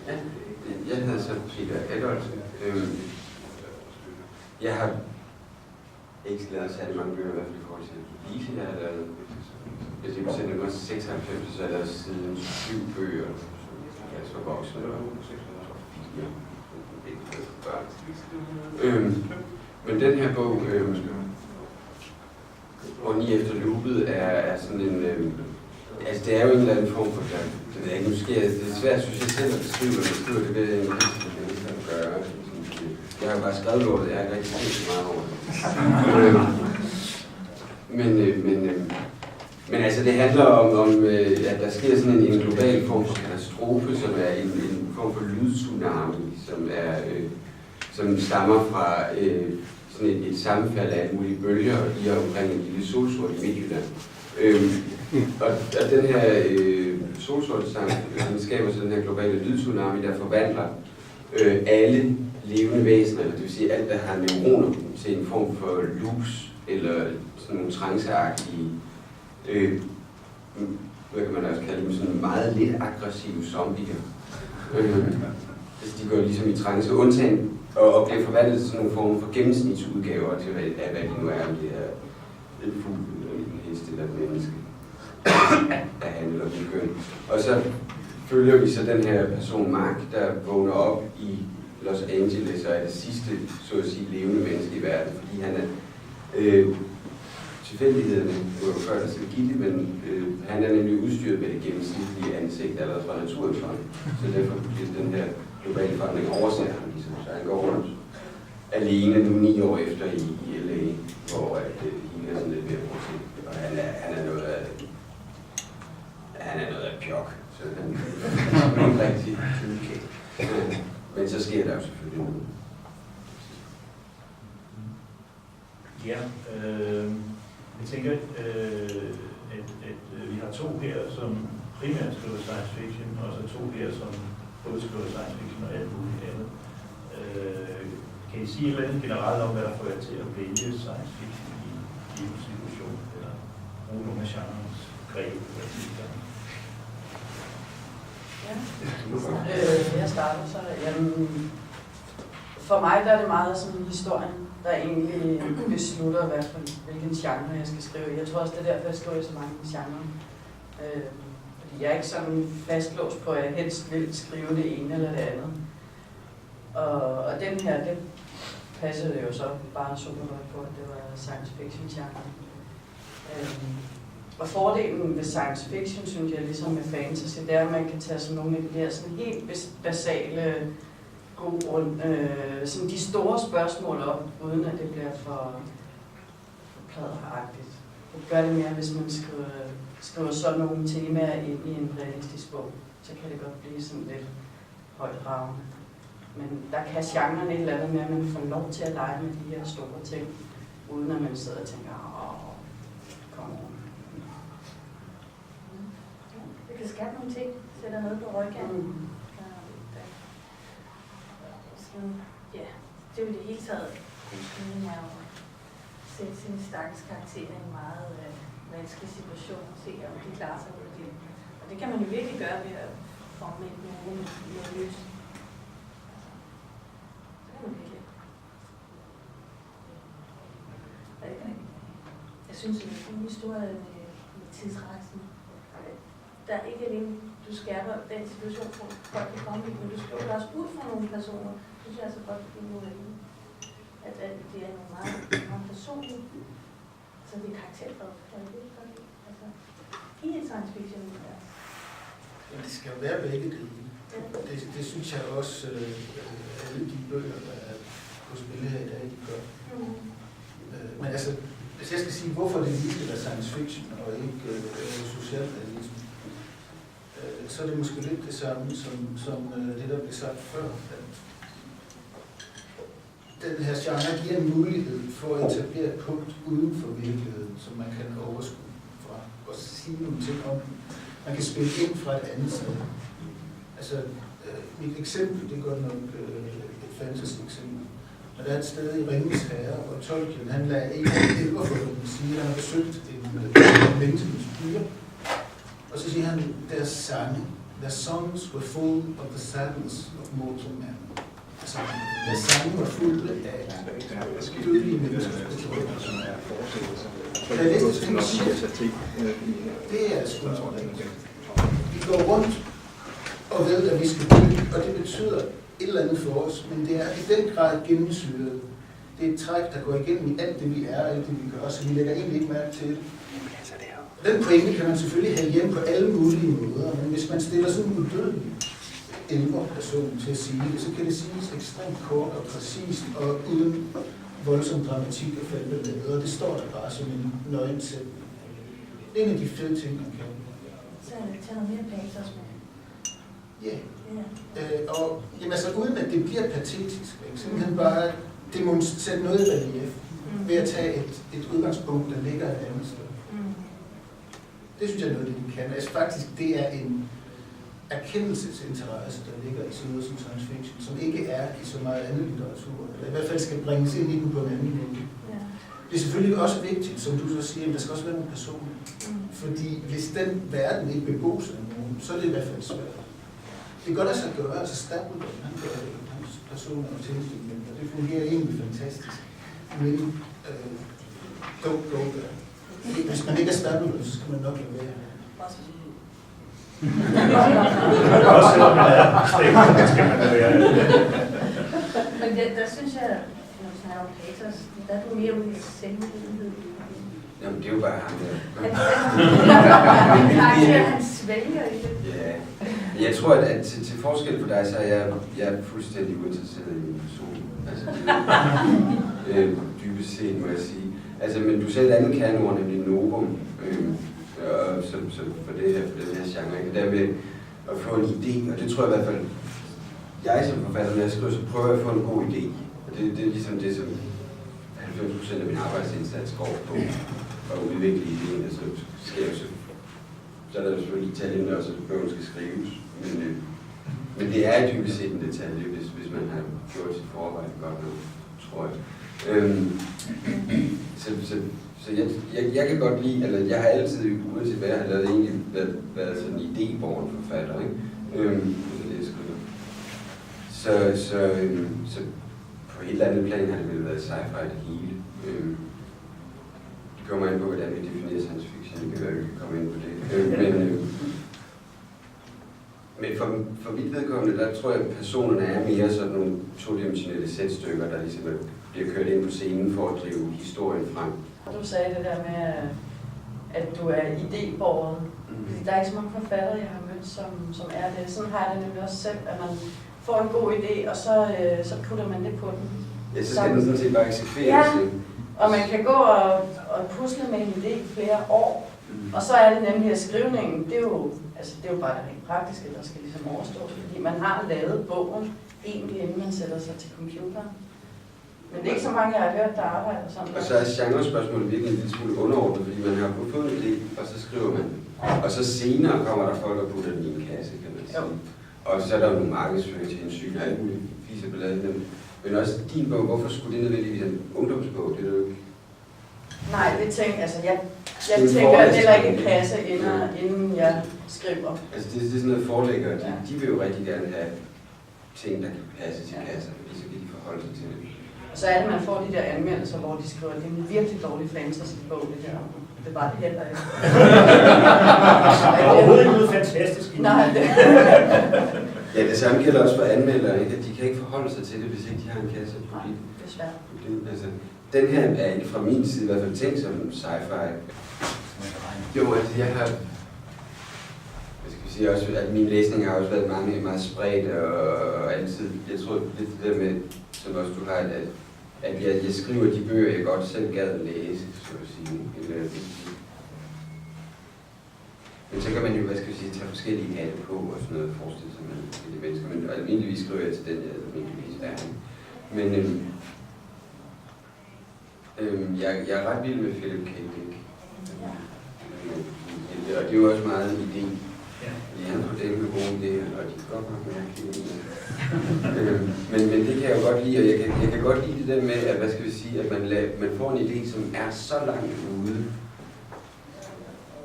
Ja, jeg hedder så Peter Adolphsen. Jeg har ikke lavet særlig mange bøger, i hvert fald i forhold til Lise. Jeg har lavet, hvis jeg besætter nummer 96, så har jeg lavet siden 7 bøger, som jeg så voksen og 4. Men den her bog, og Ni efter loopet, er sådan en... altså, det er jo en eller anden form for... Det er ikke, nu sker det er svært, synes jeg selv, at beskrive, hvad man skriver. Det ved jeg ikke, hvad man gøre. Jeg har jo bare skrevet over det, jeg har ikke rigtig tænkt så meget over det. Men altså, det handler om at der sker sådan en global form for katastrofe, som er en form for lydtsunami, som stammer fra sådan et sammenfald af alle mulige bølger i og omkring en lille solsort i Midtjylland. Og den her solsortesang skaber så den her globale lydtsunami, der forvandler alle levende væsener, det vil sige alt, der har neuroner, til en form for loops, eller sådan nogle tranceagtige, hvad kan man også kalde dem, sådan meget lidt aggressive zombier. Altså de går ligesom i trance, undtagen og bliver forvandlet til sådan nogle former for gennemsnitsudgaver til, hvad de nu er, om det er en fugl, eller en hest, eller et menneske, der handler om køn. Og så følger vi så den her person, Mark, der vågner op i Los Angeles og er det sidste, så at sige, levende menneske i verden, fordi han er tilfældighederne, det var jo før, der skal give det, men han er nemlig udstyret med det gennemsnitlige ansigt allerede fra naturens hånd. Så derfor bliver den her globale forandring overser ham ligesom. Så han går rundt alene nu 9 år efter i LA, hvor hende er sådan lidt ved at bruge til. Og han er noget af pjok, så han er ikke rigtig tilkægt. Men så sker der jo selvfølgelig noget. Ja, jeg tænker, at vi har 2 her, som primært skriver science fiction, og så 2 her, som både skriver science fiction og alt muligt andet. Kan I sige et eller andet generelt om, hvad der får jer til at vælge science fiction i en situation, eller bruge nogle af genrens greb, eller sådan? Ja. Jeg starter så. For mig der er det meget sådan historien, der egentlig beslutter, hvilken genre jeg skal skrive. Jeg tror også, det er derfor, jeg skriver så mange genrer. Fordi jeg er ikke sådan fastlåst på, at jeg helst vil skrive det ene eller det andet. Og den her, det passede jo så bare super godt på, at det var science fiction genre. Og fordelen ved science fiction, synes jeg, ligesom med fantasy, det er, at man kan tage sådan nogle af de her sådan helt basale sådan de store spørgsmål op, uden at det bliver for pladeragtigt. Det gør det mere, hvis man skriver sådan nogle temaer ind i en realistisk bog, så kan det godt blive sådan lidt højtravende. Men der kan genren et eller andet med, at man får lov til at lege med de her store ting, uden at man sidder og tænker, kom over. Det kan skabe nogle ting, sætter noget på ryggen. Ja, det er jo det hele taget. Det er jo at sætte sine stakkels karakterer i en meget vanskelig situation og se, om de klarer sig ud af det. Og det kan man jo virkelig gøre ved at forme et nogle løs. Så kan man virkelig. Jeg synes, at det er en historie med tidsrejsen. Der er ikke alene, du skærper den situation, hvor folk kan komme i, men du skriver også ud fra nogle personer. Det synes jeg altså godt, at det er nogle meget personlige, så det er karakter-drevet. Altså, i et science fiction univers. Ja, det skal jo være begge dele. Ja. Det synes jeg også, alle de bøger, der er på spil her i dag, de gør. Men altså, hvis jeg skal sige, hvorfor det lige er science fiction og ikke socialrealisme, så er det måske lidt det samme som det, der blev sagt før. Den her genre giver en mulighed for at etablere et punkt uden for virkeligheden, som man kan overskue fra, og sige nogle ting om. Man kan spille ind fra et andet sted. Altså, mit eksempel, det er godt nok et fantastisk eksempel. Og der er et sted i Ringens Herre, hvor Tolkien, han lader en af elverfolkene sige, at han har besøgt en menneskens byer. Og så siger han, deres sange their songs were full of the sadness of mortal men. Altså, deres sange var fulde af dødelige mennesker. Da jeg læste den musik, det er sgu vi går rundt og ved, at vi skal dø, og det betyder et eller andet for os, men det er i den grad gennemsyret. Det er et træk, der går igennem i alt det, vi er, alt det, vi gør, så vi lægger egentlig ikke mærke til det. Den pointe kan man selvfølgelig have hjem på alle mulige måder, men hvis man stiller sådan en udødelig ældre person til at sige det, så kan det siges ekstremt kort og præcist og uden voldsom dramatik og falde med, og det står der bare som en nøgensætning. Det er en af de fede ting, man kan. Så tager noget mere patos med. Ja. Og jamen, altså, uden at det bliver patetisk, ikke? Simpelthen bare sætte noget i relief ved at tage et udgangspunkt, der ligger et andet sted. Det synes jeg er noget, det de kan. Altså, faktisk, det er en erkendelsesinteresse, der ligger i sådan noget som science fiction, som ikke er i så meget anden litteratur, eller i hvert fald skal bringes ind i den på en anden måde. Ja. Det er selvfølgelig også vigtigt, som du så siger, at der skal også være nogle personer. Fordi hvis den verden ikke bebos af nogen, så er det i hvert fald svært. Det kan godt lade sig gøre, altså Stapleton, han gør hans personer og tilsynning, og det fungerer egentlig fantastisk. Men don't go there. Hvis man ikke er Stapleton, så skal man nok lade være. Også selvom man er stemmen, skal man lade være. Men der synes jeg, når du snakker om patos, der er du mere ude i selvmedlidenhed. Jamen, det er jo bare ham der. Han svælger i det. Ja. Jeg tror, at til forskel for dig, så er jeg fuldstændig uinteresseret i personen. Altså, dybest set, må jeg sige. Altså, men du sagde et andet kerneord, nemlig novum, for den her genre. Ikke? Der med at få en idé, og det tror jeg i hvert fald, jeg som forfatter, når jeg skriver, så prøver jeg at få en god idé. Og det er ligesom det, som 90% af min arbejdsindsats går på, at udvikle idéen, altså sker jo så er der selvfølgelig detaljen også, at bogen skal skrives. Men det er dybest set en detalje, hvis man har gjort sit forarbejde godt nok, tror jeg. Så jeg kan godt lide, eller jeg har altid, uanset hvad jeg har lavet, egentlig været sådan en idébåren forfatter, ikke? Det jeg skriver. Så på et eller andet plan har det vel været sci-fi det hele. Det kommer ind på, hvordan vi definerer science fiction. Det kan være, vi kan komme ind på det. Men for mit vedkommende, der tror jeg, at personerne er mere sådan nogle todimensionelle sætstykker, der ligesom bliver kørt ind på scenen for at drive historien frem. Du sagde det der med, at du er idébåret. Der er ikke så mange forfattere, jeg har mødt, som er det. Sådan har jeg det nemlig også selv, at man får en god idé, og så putter man det på den. Ja, så skal den sådan set bare eksekveres. Ja, og man kan gå og pusle med en idé flere år. Og så er det nemlig, at skrivningen, det er jo bare det rent praktiske, der skal ligesom overstås, fordi man har lavet bogen egentlig, inden man sætter sig til computeren. Men det er ikke så mange, jeg har hørt, der arbejder sådan. Og så er genrespørgsmålet virkelig en lille smule underordnet, fordi man har fået en idé, og så skriver man. Og så senere kommer der folk og putter den i en kasse, kan man sige. Jo. Og så er der jo nogle markedsføringshensyn og alt muligt fiseballade. Men også din bog, hvorfor skulle det nødvendigvis en ungdomsbog? Det er det jo ikke. Nej, det tænker jeg tænker heller ikke en kasse, inden jeg skriver. Altså det er sådan noget forlæggere, de vil jo rigtig gerne have ting, der kan passe til kasser, fordi så kan de forholde sig til det. Og så er det, man får de der anmeldelser, hvor de skriver, at det er en virkelig dårlig fantasy-bog, det her. Det var det heller ikke. Overhovedet ikke noget fantastisk. Nej, det. Ja, det samme gælder også for anmeldere, ikke? At de kan ikke forholde sig til det, hvis ikke de har en kasse. Nej, det er svært. Altså, den her er ikke fra min side i hvert fald tænkt som sci-fi. Jo, altså jeg har... Jeg skal sige også, at min læsning har også været meget spredt og altid... Jeg tror lidt det der med, som også du har, at jeg skriver de bøger, jeg godt selv gad læse, så at sige. Men så kan man jo, tage forskellige hatte på og sådan noget, forestille sig med de mennesker. Men almindeligvis skriver jeg til den, jeg almindeligvis er. Men jeg er ret vild med Philip K. Dick. Og det er jo også meget en idé. Fordi han får det med gode idéer, og de kan godt nok mærke det. Men det kan jeg jo godt lide, og jeg kan godt lide det der med, at, at man får en idé, som er så langt ude,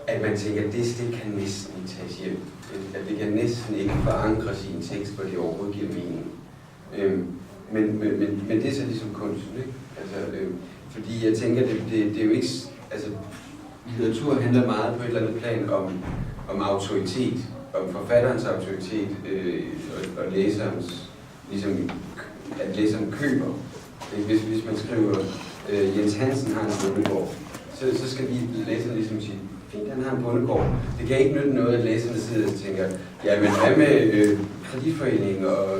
at at man tænker, at det kan næsten ikke tages hjem. At det kan næsten ikke forankres i en tekst, hvor det overhovedet giver mening. Men det er så ligesom kunsten, ikke? Altså, fordi jeg tænker, det er jo ikke... Altså, litteratur handler meget på et eller andet plan om autoritet, om forfatterens autoritet og læserens, ligesom at læseren køber. Hvis man skriver, Jens Hansen har en bondegård, så skal læseren ligesom sige, fint, han har en bondegård. Det kan ikke nytte noget, at læserne sidder og tænker, ja, men hvad med kreditforening og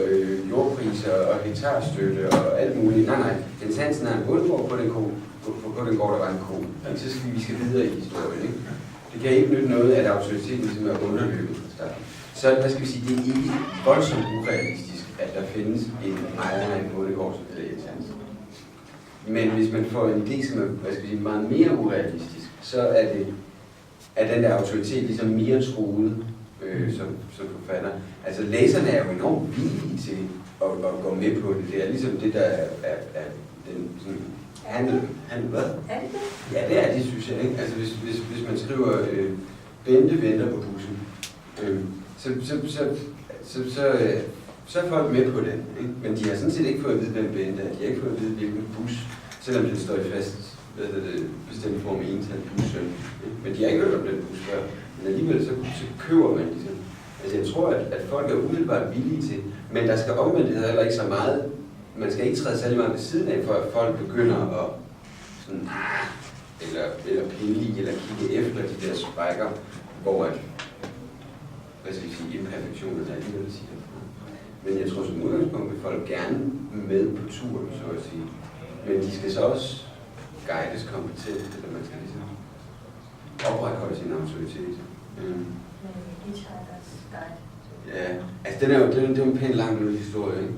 jordpriser og hektarstøtte og alt muligt. Nej, Jens Hansen har en bondegård på den gård, der var en ko. Så skal vi videre i historien, ikke? Det kan ikke nytte noget, at autoriteten ligesom er underløbet fra starten. Så hvad skal vi sige, det er ikke voldsomt urealistisk, at der findes en ejer af en bondegård, som hedder Jens Hansen. Men hvis man får en idé, som er hvad skal vi sige, meget mere urealistisk, så er den der autoritet ligesom mere truet som forfatter. Altså læserne er jo enormt villige til at gå med på det. Det er ligesom det, der er den sådan, handel, hvad? Er det det? Ja, det er det, synes jeg, ikke? Altså hvis man skriver Bente venter på bussen, så er folk med på den, ikke? Men de har sådan set ikke fået at vide, hvem Bente er. De har ikke fået at vide, hvilken bus, selvom den står i fast bestemt form i ental bussøn. Men de har ikke hørt om den bus før. Men alligevel så køber man ligesom. Altså jeg tror, at folk er umiddelbart villige til, men der skal omvendt heller ikke så meget. Man skal ikke træde særlig meget ved siden af, for at folk begynder at sådan, eller pille i, eller kigge efter de der sprækker, hvor at, hvad skal vi sige, imperfektionerne alligevel siger. Men jeg tror som udgangspunkt vil folk gerne med på turen, så at sige. Men de skal så også guides kompetent, eller man skal ligesom opretholde sin autoritet. Ja, altså den er jo en pænt lang historie, ikke?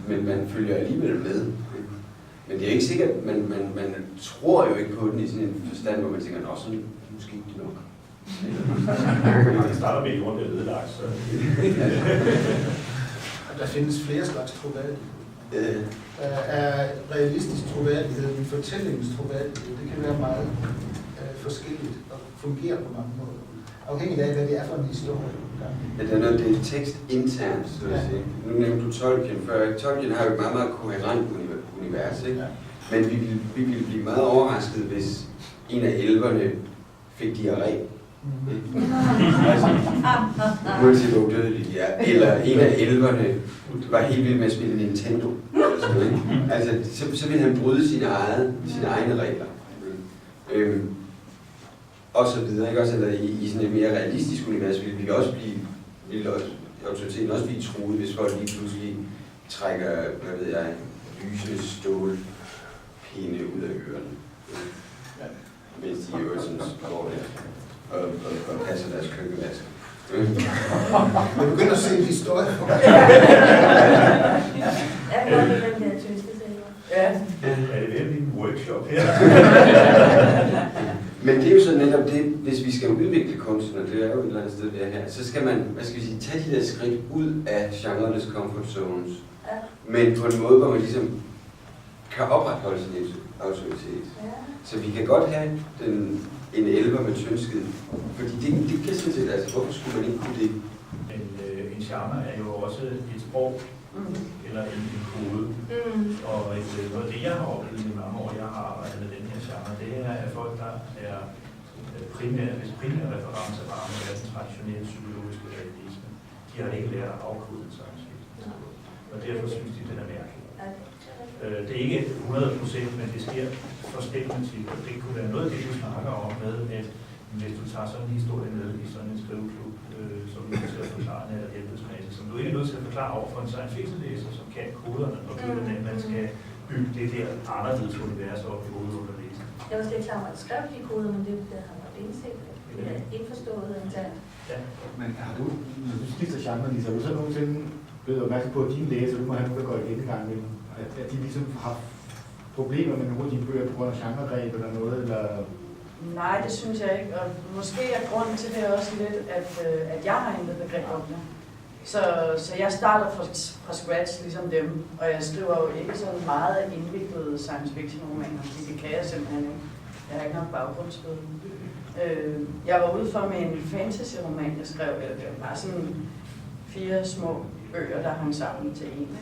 Men man følger alligevel med. Men det er ikke sikkert, man tror jo ikke på den i sådan en forstand, hvor man tænker, nå, sådan måske ikke nok. Man starter med rundt af ødelagt, så... Der findes flere slags troværdighed. Der er realistisk troværdighed, en fortællingstroværdighed. Det kan være meget forskelligt og fungere på mange måder. Afhængigt af, hvad det er for en historie. Ja, det er noget, det er tekst internt, så at sige. Nu nævnte du Tolkien før. Tolkien har jo et meget, meget koherent univers, ikke? Ja. Men vi ville blive meget overrasket, hvis en af elverne fik diarré. Altså, uanset hvor udødeligt de er. Eller en af elverne var helt vild med at spille Nintendo. Altså, så ville han bryde sine egne regler. Og så videre, ikke også? Eller i sådan et mere realistisk univers ville autoriteten også blive truet, hvis folk lige pludselig trækker, hvad ved jeg, lysende stålpinde ud af ørerne. Mens de jo sådan står der og passer deres køkkenvask. Jeg begynder at se en historie for mig. Ja. Er det virkelig en workshop her? Men det er jo så netop det, hvis vi skal udvikle kunsten, og det er jo et eller andet sted, vi er her, så skal man, hvad skal vi sige, tage de der skridt ud af genrenes comfort zones, men på en måde, hvor man ligesom kan opretholde sin autoritet. Så vi kan godt have en elver med tyndskid, fordi det kan sådan set, altså hvorfor skulle man ikke kunne det? En genre er jo også et sprog, eller en kode. Og noget af det, jeg har oplevet i mange år, jeg har arbejdet med den her genre, det er, at folk, der er primære referencer bare med den traditionelle psykologiske realisme, de har ikke lært at afkode en science fiction. Og derfor synes de, den er mærkelig. Det er ikke 100%, men det sker forskelligt. Og det kunne være noget af det, du snakker om med, at hvis du tager sådan en historie med i sådan en skriveklub, som du skal forklare en eller hjælpesmasse, som du ikke er nødt til at forklare over for en science fiction-læser, som kan koderne, og at man skal bygge det der anderledes univers op i hovedet under læseren. Jeg var slet ikke klar over, at jeg skrev de koder, men det har været indsigt. Det er indforstået internt. Ja. Men har du, når du skifter genre, Lise, har du så nogensinde blevet opmærksom på, at dine læser, du må have nogen, der går igen i gang med dem, at de ligesom har problemer med nogle af de bøger på grund af genregreb eller noget, eller... Nej, det synes jeg ikke, og måske er grunden til det også lidt, at jeg har intet begreb om det. Så jeg starter fra scratch, ligesom dem, og jeg skriver jo ikke sådan meget indviklede science fiction romaner, fordi det kan jeg simpelthen ikke. Jeg har ikke nok baggrundsviden. Jeg var ude for med en fantasy-roman, jeg skrev, eller det var bare sådan 4 små bøger, der hang sammen til en.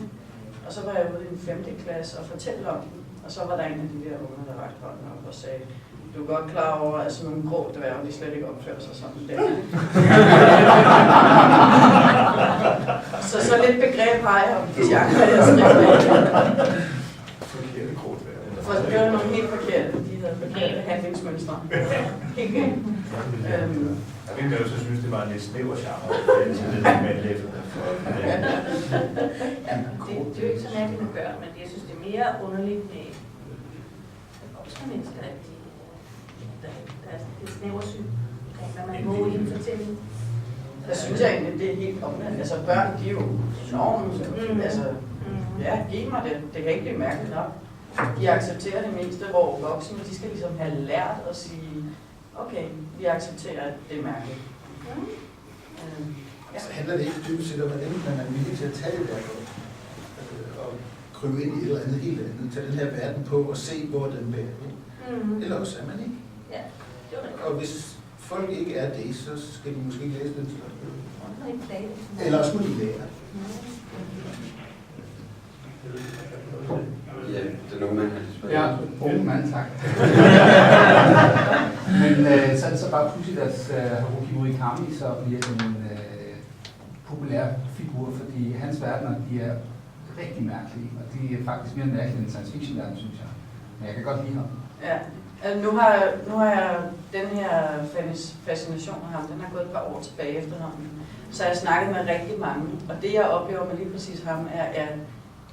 Og så var jeg ude i en 5. klasse og fortalte om den, og så var der en af de der unger, der rakte hånden op og sagde, du er godt klar over, at sådan nogle grå dværge, de slet ikke opfører sig sådan der. så lidt begreb har jeg om de genre, jeg skriver af. Forkerte grå dværge. For det var nogle helt forkerte, de havde forkerte handlingsmønstre. Jeg ved ikke, så synes, det var en lidt snæver genre. Det er jo ikke så mærkeligt med børn, men jeg synes, det er mere underligt med voksne mennesker, at der er et snæversyn, når man må i en fortælling. Der synes jeg egentlig, det er helt omvendt. Altså børn, de er jo enormt. Altså, ja, giv mig det. Det kan ikke blive mærkeligt nok. De accepterer det meste, hvor voksne, de skal ligesom have lært at sige, okay, vi accepterer, at det er mærkeligt. Ja. Så handler det ikke dybest set om, at enten man er villig til at tage det der og krybe ind i et eller andet helt andet, tage den her verden på og se, hvor den bærer hen. Eller også er man ikke. Ja, det var det. Og hvis folk ikke er det, så skal de måske ikke læse den slags bøger. Eller eller også må de lære. Ja, det er nogen, man har lyst på. Ja, unge mand, tak. Men så er det så bare pludselig, at Haruki Murakami så bliver en populær figur, fordi hans verdener, de er rigtig mærkelige, og de er faktisk mere mærkelige end science fiction verden, synes jeg. Men jeg kan godt lide ham. Ja, altså nu har jeg den her fascination af ham, den har gået et par år tilbage efterhånden. Så jeg har snakket med rigtig mange, og det jeg oplever med lige præcis ham er, at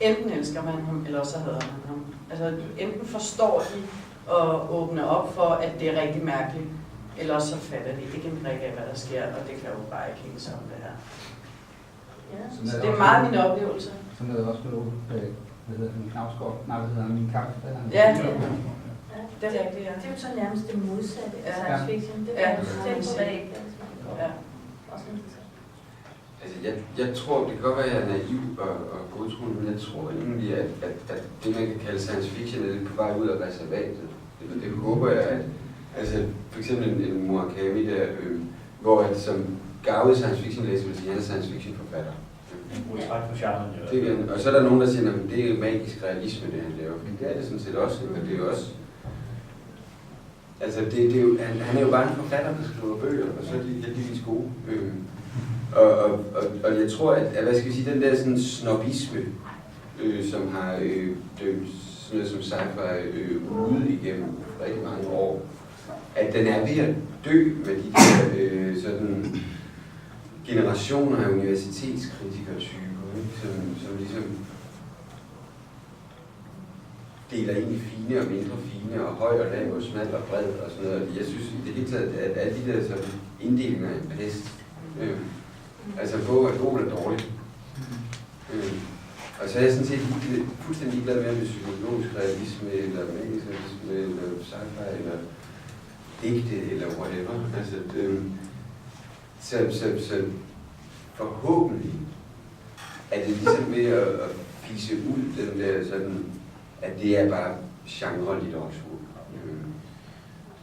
enten elsker man ham, eller så hader man ham. Altså enten forstår de og åbner op for, at det er rigtig mærkeligt, eller så fatter de ikke en brik af, hvad der sker, og det kan jo bare ikke hænge sammen det her. Ja. Så det er meget min oplevelse. Sådan er det også med hvad hedder det, Knavsgaard? Nej, hvad hedder han? Min karakter? Ja, det er rigtigt, ja. Det er jo så nærmest det modsatte af science fiction. Det er jo temporært. Ja. Også interessant. Altså, jeg tror, det kan godt være, at jeg er naiv og godtroende, men jeg tror egentlig, at det, man kan kalde science fiction, er lidt på vej ud af reservatet. Det håber jeg, at altså, for eksempel en Murakami der, hvor at som gavet science fiction læser, vil sige, han er science fiction forfatter. Og så er der nogen, der siger, at det er magisk realisme, det han laver. Det er det sådan set også, og det er jo også. Altså, det er jo, han er jo bare en forfatter, der skriver bøger, og så er de heldigvis gode. Og jeg tror, at hvad skal vi sige, den der sådan snobisme, som har dømt sådan noget som sci-fi ude igennem rigtig mange år, at den er ved at dø med de der sådan generationer af universitetskritikere-typer, som ligesom deler ind i fine og mindre fine, og høj og lav og smal og bred og sådan noget. Jeg synes i det hele taget, at alle de der sådan inddelinger er en pest. Altså, hvor er god eller dårlig. Og så er jeg sådan set fuldstændig glad med psykologisk realisme, eller magisk realisme, eller sci-fi, eller digte, eller whatever. Altså, så forhåbentlig er det ligesom ved at fise ud den der sådan, at det er bare genre-litteratur.